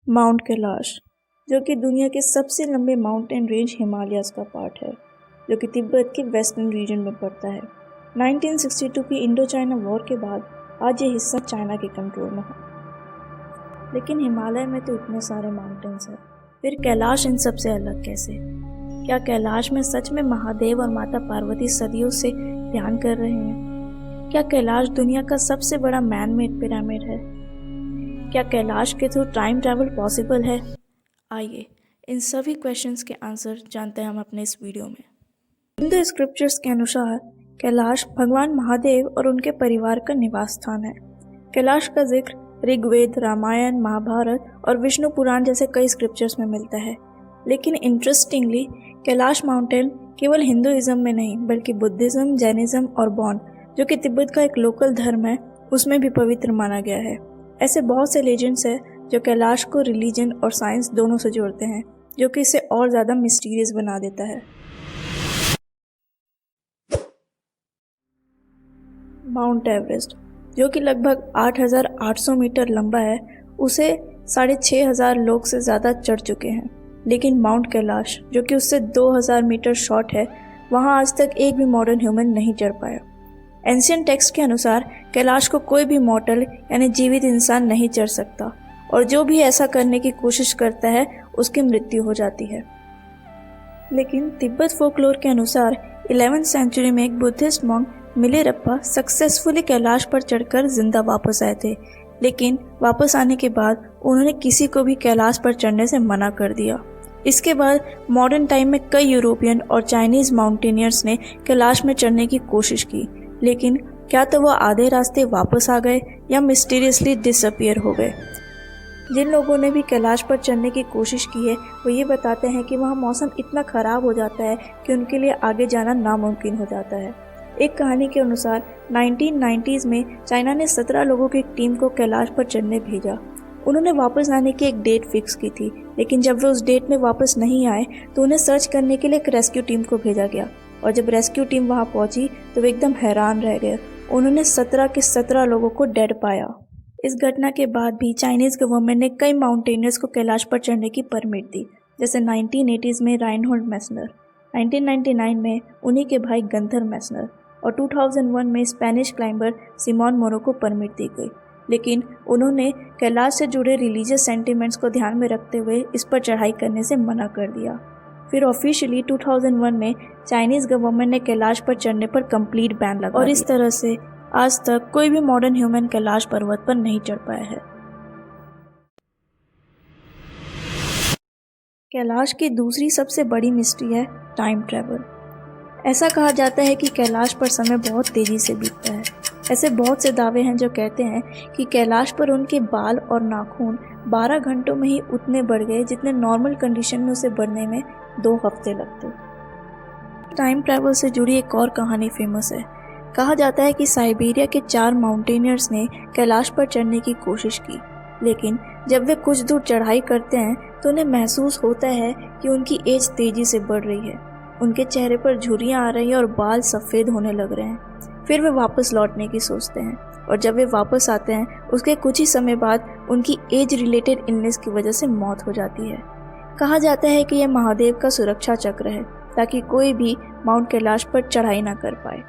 Mount Kailash, जो कि दुनिया के सबसे लंबे माउंटेन रेंज हिमालयाज़ का पार्ट है, जो कि तिब्बत के वेस्टर्न रीजन में पड़ता है। 1962 की इंडो चाइना वॉर के बाद आज ये हिस्सा चाइना के कंट्रोल में है। लेकिन हिमालय में तो इतने सारे माउंटेन्स हैं, फिर कैलाश इन सब से अलग कैसे? क्या कैलाश में सच में महादेव और माता पार्वती सदियों से ध्यान कर रहे हैं? क्या कैलाश दुनिया का सबसे बड़ा मैन मेड पिरामिड है? क्या कैलाश के थ्रू टाइम ट्रैवल पॉसिबल है? आइए इन सभी क्वेश्चंस के आंसर जानते हैं हम अपने इस वीडियो में। हिंदू स्क्रिप्चर्स के अनुसार कैलाश भगवान महादेव और उनके परिवार का निवास स्थान है। कैलाश का जिक्र ऋग्वेद, रामायण, महाभारत और विष्णु पुराण जैसे कई स्क्रिप्चर्स में मिलता है। लेकिन इंटरेस्टिंगली कैलाश माउंटेन केवल हिंदुइज्म में नहीं बल्कि बुद्धिज्म, जैनिज्म और बौन, जो कि तिब्बत का एक लोकल धर्म है, उसमें भी पवित्र माना गया है। ऐसे बहुत से लेजेंड्स हैं जो कैलाश को रिलीजन और साइंस दोनों से जोड़ते हैं, जो कि इसे और ज़्यादा मिस्टीरियस बना देता है। माउंट एवरेस्ट, जो कि लगभग 8,800 मीटर लंबा है, उसे 6,500 लोग से ज़्यादा चढ़ चुके हैं। लेकिन माउंट कैलाश, जो कि उससे 2,000 मीटर शॉर्ट है, वहाँ आज तक एक भी मॉडर्न ह्यूमन नहीं चढ़ पाया। एंशियंट टेक्स्ट के अनुसार कैलाश को कोई भी मॉर्टल यानी जीवित इंसान नहीं चढ़ सकता, और जो भी ऐसा करने की कोशिश करता है उसकी मृत्यु हो जाती है। लेकिन तिब्बत फोकलोर के अनुसार 11वीं सेंचुरी में एक Buddhist monk Milarepa successfully Kailash पर चढ़कर जिंदा वापस आए थे। लेकिन वापस आने के बाद उन्होंने किसी को भी कैलाश पर चढ़ने से मना कर दिया। इसके बाद मॉडर्न टाइम में कई यूरोपियन और चाइनीज माउंटेनियर्स ने कैलाश में चढ़ने की कोशिश की, लेकिन क्या तो वो आधे रास्ते वापस आ गए या मिस्टीरियसली डिसअपीयर हो गए। जिन लोगों ने भी कैलाश पर चढ़ने की कोशिश की है वो ये बताते हैं कि वहाँ मौसम इतना ख़राब हो जाता है कि उनके लिए आगे जाना नामुमकिन हो जाता है। एक कहानी के अनुसार 1990s में चाइना ने 17 लोगों की एक टीम को कैलाश पर चढ़ने भेजा। उन्होंने वापस आने की एक डेट फिक्स की थी, लेकिन जब वे उस डेट में वापस नहीं आए तो उन्हें सर्च करने के लिए एक रेस्क्यू टीम को भेजा गया, और जब रेस्क्यू टीम वहां पहुंची तो वे एकदम हैरान रह गए। उन्होंने 17 के 17 लोगों को डेड पाया। इस घटना के बाद भी चाइनीज गवर्नमेंट ने कई माउंटेनियर्स को कैलाश पर चढ़ने की परमिट दी, जैसे 1980s में राइनहोल्ड मैसनर, 1999 में उन्हीं के भाई गंथर मैसनर, और 2001 में स्पेनिश क्लाइंबर सिमोन मोरो को परमिट दी गई। लेकिन उन्होंने कैलाश से जुड़े रिलीजियस सेंटिमेंट्स को ध्यान में रखते हुए इस पर चढ़ाई करने से मना कर दिया। फिर ऑफिशियली 2001 में चाइनीज गवर्नमेंट ने कैलाश पर चढ़ने पर कंप्लीट बैन लगा, और इस तरह से आज तक कोई भी मॉडर्न ह्यूमन कैलाश पर्वत पर नहीं चढ़ पाया है। कैलाश की दूसरी सबसे बड़ी मिस्ट्री है टाइम ट्रैवल। ऐसा कहा जाता है कि कैलाश पर समय बहुत तेजी से बीतता है। ऐसे बहुत से दावे हैं जो कहते हैं कि कैलाश पर उनके बाल और नाखून 12 घंटों में ही उतने बढ़ गए जितने नॉर्मल कंडीशन में उसे बढ़ने में 2 हफ्ते लगते। टाइम ट्रैवल से जुड़ी एक और कहानी फेमस है। कहा जाता है कि साइबेरिया के 4 माउंटेनियर्स ने कैलाश पर चढ़ने की कोशिश की, लेकिन जब वे कुछ दूर चढ़ाई करते हैं तो उन्हें महसूस होता है कि उनकी एज तेजी से बढ़ रही है। उनके चेहरे पर झुर्रियाँ आ रही हैं और बाल सफ़ेद होने लग रहे हैं। फिर वे वापस लौटने की सोचते हैं, और जब वे वापस आते हैं उसके कुछ ही समय बाद उनकी एज रिलेटेड इलनेस की वजह से मौत हो जाती है। कहा जाता है कि यह महादेव का सुरक्षा चक्र है, ताकि कोई भी माउंट कैलाश पर चढ़ाई ना कर पाए।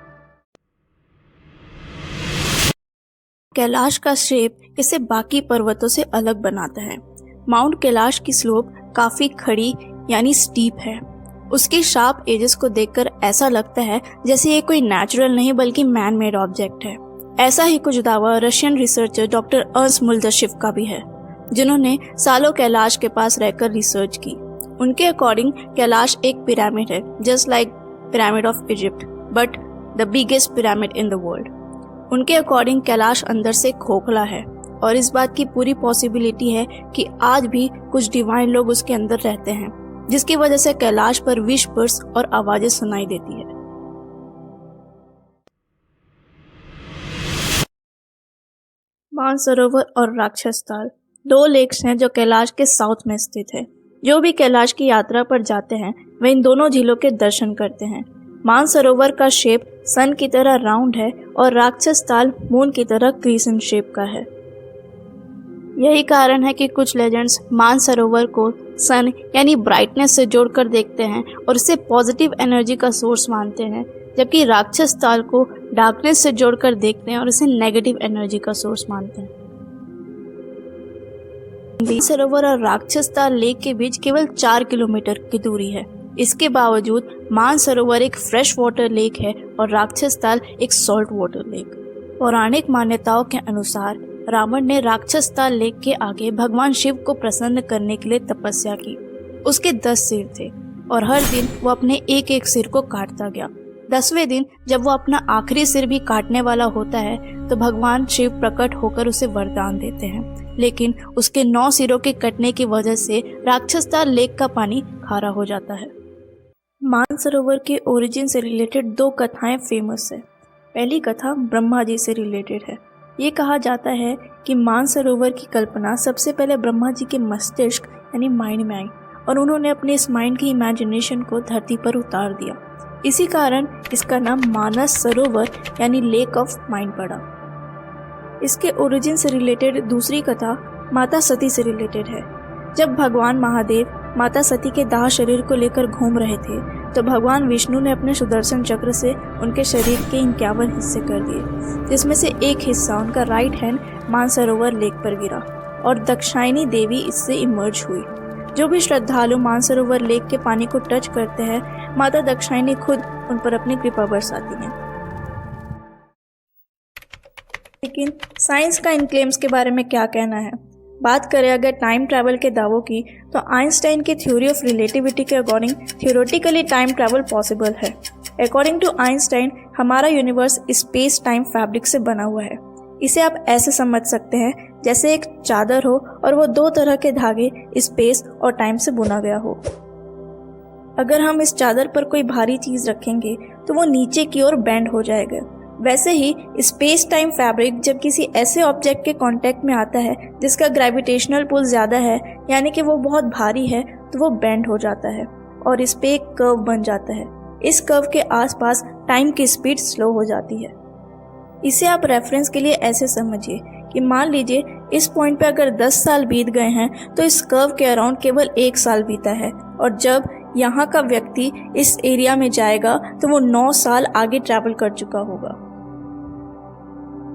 कैलाश का शेप इसे बाकी पर्वतों से अलग बनाता है। माउंट कैलाश की स्लोप काफ़ी खड़ी यानी स्टीप है। उसके शार्प एजेस को देखकर ऐसा लगता है जैसे ये कोई नेचुरल नहीं बल्कि मैन मेड ऑब्जेक्ट है। ऐसा ही कुछ दावा रशियन रिसर्चर डॉक्टर अर्न्स्ट मुल्डरशिफ का भी है, जिन्होंने सालों कैलाश के पास रहकर रिसर्च की। उनके अकॉर्डिंग कैलाश एक पिरामिड है, just like pyramid of Egypt, but the biggest pyramid in the world. उनके अकॉर्डिंग कैलाश अंदर से खोखला है, और इस बात की पूरी पॉसिबिलिटी है कि आज भी कुछ डिवाइन लोग उसके अंदर रहते हैं, जिसकी वजह से कैलाश पर विस्पर्स और आवाजें सुनाई देती है। मानसरोवर और राक्षस ताल 2 लेक्स हैं जो कैलाश के साउथ में स्थित है। जो भी कैलाश की यात्रा पर जाते हैं वे इन दोनों झीलों के दर्शन करते हैं। मानसरोवर का शेप सन की तरह राउंड है और राक्षस ताल मून की तरह क्रीसेंट शेप का है। यही कारण है कि कुछ लेजेंड्स मानसरोवर को सन यानी ब्राइटनेस से जोड़कर देखते हैं और इसे पॉजिटिव एनर्जी का सोर्स मानते हैं, जबकि राक्षस ताल को डार्कनेस से जोड़कर देखते हैं और इसे नेगेटिव एनर्जी का सोर्स मानते हैं। मानसरोवर और राक्षस ताल लेक के बीच केवल 4 किलोमीटर की दूरी है। इसके बावजूद मानसरोवर एक फ्रेश वाटर लेक है और राक्षस ताल एक सॉल्ट वाटर लेक। पौराणिक मान्यताओं के अनुसार रावण ने राक्षस ताल लेक के आगे भगवान शिव को प्रसन्न करने के लिए तपस्या की। उसके 10 सिर थे और हर दिन वो अपने एक एक सिर को काटता गया। 10वें दिन जब वो अपना आखिरी सिर भी काटने वाला होता है तो भगवान शिव प्रकट होकर उसे वरदान देते हैं, लेकिन उसके 9 सिरों के कटने की वजह से राक्षस ताल लेक का पानी खारा हो जाता है। मानसरोवर के ओरिजिन से रिलेटेड 2 कथाएं फेमस है। पहली कथा ब्रह्मा जी से रिलेटेड है। ये कहा जाता है कि मानसरोवर की कल्पना सबसे पहले ब्रह्मा जी के मस्तिष्क यानी माइंड में आई और उन्होंने अपने इस माइंड की इमेजिनेशन को धरती पर उतार दिया। इसी कारण इसका नाम मानस सरोवर यानी लेक ऑफ माइंड पड़ा। इसके ओरिजिन से रिलेटेड दूसरी कथा माता सती से रिलेटेड है। जब भगवान महादेव माता सती के दाह शरीर को लेकर घूम रहे थे तो भगवान विष्णु ने अपने सुदर्शन चक्र से उनके शरीर के 51 हिस्से कर दिए, जिसमें से एक हिस्सा उनका राइट हैंड मानसरोवर लेक पर गिरा और दक्षायनी देवी इससे इमर्ज हुई। जो भी श्रद्धालु मानसरोवर लेक के पानी को टच करते हैं, माता दक्षायनी खुद उन पर अपनी कृपा बरसाती हैं। लेकिन साइंस का इन क्लेम्स के बारे में क्या कहना है? बात करें अगर टाइम ट्रैवल के दावों की, तो आइंस्टाइन की थ्योरी ऑफ रिलेटिविटी के according theoretically time travel possible है। अकॉर्डिंग टू आइंस्टाइन हमारा यूनिवर्स स्पेस टाइम फैब्रिक से बना हुआ है। इसे आप ऐसे समझ सकते हैं जैसे एक चादर हो और वो 2 तरह के धागे स्पेस और टाइम से बुना गया हो। अगर हम इस चादर पर कोई भारी चीज रखेंगे तो वो नीचे की ओर बेंड हो जाएगा। वैसे ही स्पेस टाइम फैब्रिक जब किसी ऐसे ऑब्जेक्ट के कांटेक्ट में आता है जिसका ग्रेविटेशनल पुल ज़्यादा है, यानी कि वो बहुत भारी है, तो वो बेंड हो जाता है और इस पे एक कर्व बन जाता है। इस कर्व के आसपास टाइम की स्पीड स्लो हो जाती है। इसे आप रेफरेंस के लिए ऐसे समझिए कि मान लीजिए इस पॉइंट पे अगर 10 साल बीत गए हैं तो इस कर्व के अराउंड केवल 1 साल बीता है, और जब यहाँ का व्यक्ति इस एरिया में जाएगा तो वो 9 साल आगे ट्रैवल कर चुका होगा।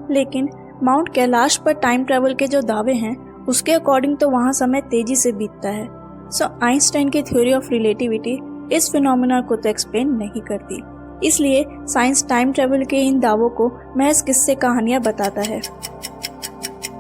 लेकिन माउंट कैलाश पर टाइम ट्रैवल के जो दावे हैं उसके अकॉर्डिंग तो वहाँ समय तेजी से बीतता है। सो आइंस्टाइन की थ्योरी ऑफ रिलेटिविटी इस फिनोमेना को तो एक्सप्लेन नहीं करती। इसलिए साइंस टाइम ट्रैवल के इन दावों को महज किस्से कहानियां बताता है।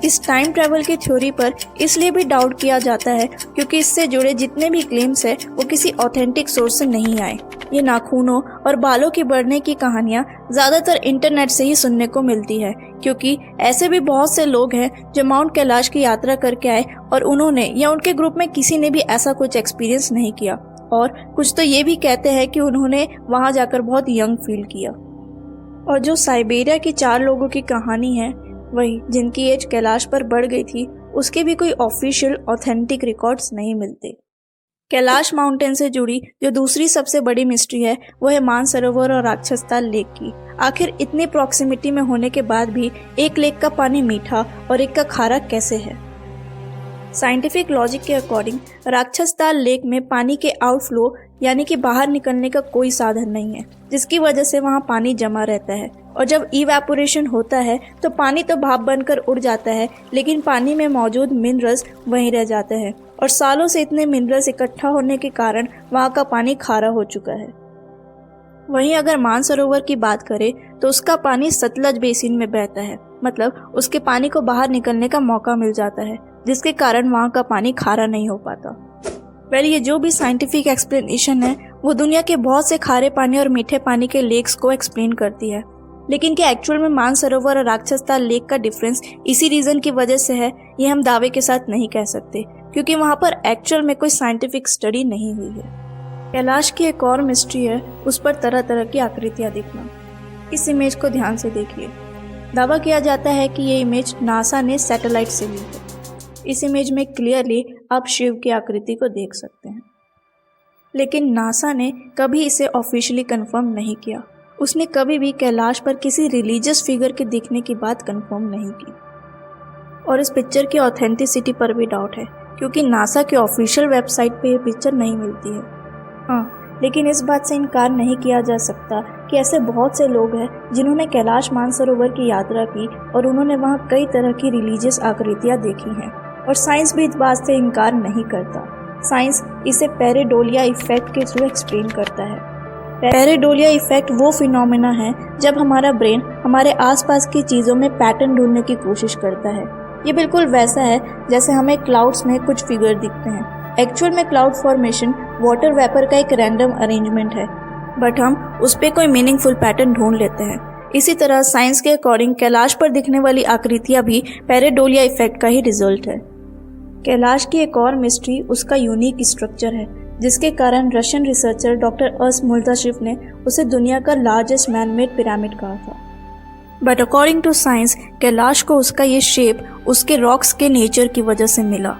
इस टाइम ट्रैवल की थ्योरी पर इसलिए भी डाउट किया जाता है क्योंकि इससे जुड़े जितने भी क्लेम्स हैं वो किसी ऑथेंटिक सोर्स से नहीं आए। ये नाखूनों और बालों के बढ़ने की कहानियां ज़्यादातर इंटरनेट से ही सुनने को मिलती है, क्योंकि ऐसे भी बहुत से लोग हैं जो माउंट कैलाश की यात्रा करके आए और उन्होंने या उनके ग्रुप में किसी ने भी ऐसा कुछ एक्सपीरियंस नहीं किया, और कुछ तो ये भी कहते हैं कि उन्होंने वहाँ जाकर बहुत यंग फील किया। और जो साइबेरिया की 4 लोगों की कहानी है, वही जिनकी एज कैलाश पर बढ़ गई थी, उसके भी कोई ऑफिशियल ऑथेंटिक रिकॉर्ड्स नहीं मिलते। कैलाश माउंटेन से जुड़ी जो दूसरी सबसे बड़ी मिस्ट्री है वो है मानसरोवर और राक्षसताल लेक की। आखिर इतनी प्रॉक्सिमिटी में होने के बाद भी एक लेक का पानी मीठा और एक का खारा कैसे है? साइंटिफिक लॉजिक के अकॉर्डिंग राक्षसताल लेक में पानी के आउटफ्लो यानी कि बाहर निकलने का कोई साधन नहीं है, जिसकी वजह से वहाँ पानी जमा रहता है, और जब इवेपोरेशन होता है तो पानी तो भाप बनकर उड़ जाता है, लेकिन पानी में मौजूद मिनरल्स वहीं रह जाते हैं, और सालों से इतने मिनरल्स इकट्ठा होने के कारण वहाँ का पानी खारा हो चुका है। वहीं अगर मानसरोवर की बात करें तो उसका पानी सतलज बेसिन में बहता है, मतलब उसके पानी को बाहर निकलने का मौका मिल जाता है, जिसके कारण वहाँ का पानी खारा नहीं हो पाता। ये जो भी साइंटिफिक एक्सप्लेनेशन है वो दुनिया के बहुत से खारे पानी और मीठे पानी के लेक्स को एक्सप्लेन करती है, लेकिन क्या एक्चुअल में मानसरोवर और राक्षसताल लेक का डिफरेंस इसी रीजन की वजह से है, ये हम दावे के साथ नहीं कह सकते, क्योंकि वहाँ पर एक्चुअल में कोई साइंटिफिक स्टडी नहीं हुई है। कैलाश की एक और मिस्ट्री है उस पर तरह तरह की आकृतियाँ दिखना। इस इमेज को ध्यान से देखिए। दावा किया जाता है कि ये इमेज नासा ने सैटेलाइट से ली है। इस इमेज में क्लियरली आप शिव की आकृति को देख सकते हैं, लेकिन नासा ने कभी इसे ऑफिशियली कंफर्म नहीं किया। उसने कभी भी कैलाश पर किसी रिलीजियस फिगर के दिखने की बात कंफर्म नहीं की। और इस पिक्चर की ऑथेंटिसिटी पर भी डाउट है, क्योंकि नासा की ऑफिशियल वेबसाइट पे ये पिक्चर नहीं मिलती है। हाँ, लेकिन इस बात से इनकार नहीं किया जा सकता कि ऐसे बहुत से लोग हैं जिन्होंने कैलाश मानसरोवर की यात्रा की और उन्होंने वहाँ कई तरह की रिलीजियस आकृतियाँ देखी हैं, और साइंस भी इस बात से इनकार नहीं करता। साइंस इसे पेरेडोलिया इफेक्ट के थ्रू एक्सप्लेन करता है। पेरेडोलिया इफेक्ट वो फिनोमेना है जब हमारा ब्रेन हमारे आसपास की चीज़ों में पैटर्न ढूंढने की कोशिश करता है। ये बिल्कुल वैसा है जैसे हमें क्लाउड्स में कुछ फिगर दिखते हैं। एक्चुअल में क्लाउड फॉर्मेशन वाटर वेपर का एक रैंडम अरेंजमेंट है, बट हम उस पर कोई मीनिंगफुल पैटर्न ढूंढ लेते हैं। इसी तरह साइंस के अकॉर्डिंग कैलाश पर दिखने वाली आकृतियाँ भी पेरेडोलिया इफेक्ट का ही रिजल्ट है। कैलाश की एक और मिस्ट्री उसका यूनिक स्ट्रक्चर है, जिसके कारण रशियन रिसर्चर डॉक्टर अस मुल्ताशिफ ने उसे दुनिया का लार्जेस्ट मैन मेड पिरामिड कहा था। But according to science Kailash को उसका ये शेप उसके रॉक्स के नेचर की वजह से मिला।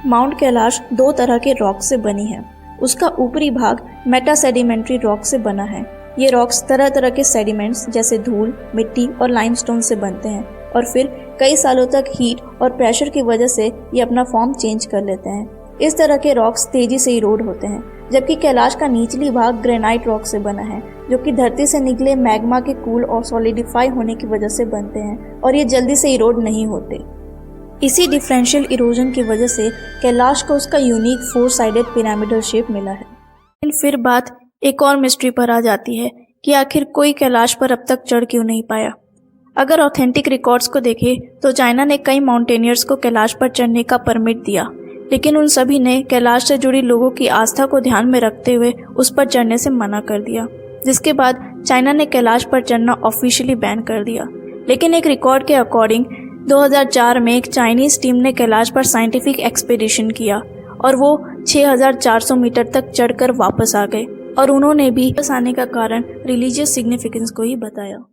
माउंट कैलाश दो तरह के रॉक से बनी है। उसका ऊपरी भाग मेटासेडिमेंट्री रॉक से बना है। ये रॉक्स तरह तरह के सेडिमेंट्स जैसे धूल, मिट्टी और लाइमस्टोन से बनते हैं, और फिर कई सालों तक हीट और प्रेशर की वजह से ये अपना फॉर्म चेंज कर लेते हैं। इस तरह के रॉक्स तेजी से इरोड होते हैं, जबकि कैलाश का निचली भाग ग्रेनाइट रॉक से बना है, जो कि धरती से निकले मैग्मा के कूल और सॉलिडिफाई होने की वजह से बनते हैं, और ये जल्दी से इरोड नहीं होते। इसी डिफरेंशियल इरोजन की वजह से कैलाश को उसका यूनिक 4 साइडेड पिरामिडल शेप मिला है। लेकिन फिर बात एक और मिस्ट्री पर आ जाती है कि आखिर कोई कैलाश पर अब तक चढ़ क्यों नहीं पाया। अगर ऑथेंटिक रिकॉर्ड्स को देखें तो चाइना ने कई माउंटेनियर्स को कैलाश पर चढ़ने का परमिट दिया, लेकिन उन सभी ने कैलाश से जुड़ी लोगों की आस्था को ध्यान में रखते हुए उस पर चढ़ने से मना कर दिया, जिसके बाद चाइना ने कैलाश पर चढ़ना ऑफिशियली बैन कर दिया। लेकिन एक रिकॉर्ड के अकॉर्डिंग 2004 में एक चाइनीज टीम ने कैलाश पर साइंटिफिक एक्सपीडिशन किया और वो 6400 मीटर तक चढ़कर वापस आ गए, और उन्होंने भी वापस आने का कारण रिलीजियस सिग्निफिकेंस को ही बताया।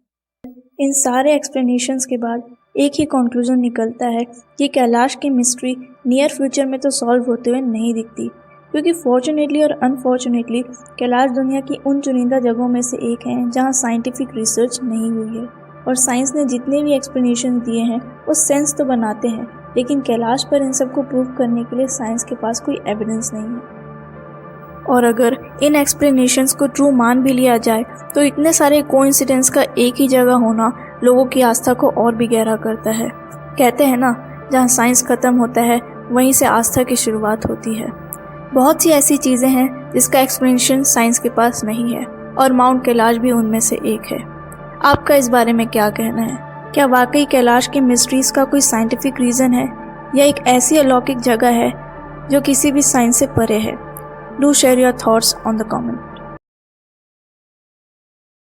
इन सारे एक्सप्लेनेशंस के बाद एक ही कंक्लूजन निकलता है कि कैलाश की मिस्ट्री नियर फ्यूचर में तो सॉल्व होते हुए नहीं दिखती, क्योंकि फॉर्चुनेटली और अनफॉर्चुनेटली कैलाश दुनिया की उन चुनिंदा जगहों में से एक है जहां साइंटिफिक रिसर्च नहीं हुई है, और साइंस ने जितने भी एक्सप्लेनेशन दिए हैं वो सेंस तो बनाते हैं, लेकिन कैलाश पर इन सब को प्रूव करने के लिए साइंस के पास कोई एविडेंस नहीं है। और अगर इन एक्सप्लेनेशंस को ट्रू मान भी लिया जाए तो इतने सारे कोइंसिडेंस का एक ही जगह होना लोगों की आस्था को और भी गहरा करता है। कहते हैं ना, जहाँ साइंस खत्म होता है वहीं से आस्था की शुरुआत होती है। बहुत सी ऐसी चीज़ें हैं जिसका एक्सप्लेनेशन साइंस के पास नहीं है, और माउंट कैलाश भी उनमें से एक है। आपका इस बारे में क्या कहना है? क्या वाकई कैलाश की मिस्ट्रीज़ का कोई साइंटिफिक रीज़न है, या एक ऐसी अलौकिक जगह है जो किसी भी साइंस से परे है? Do share your thoughts on the comment.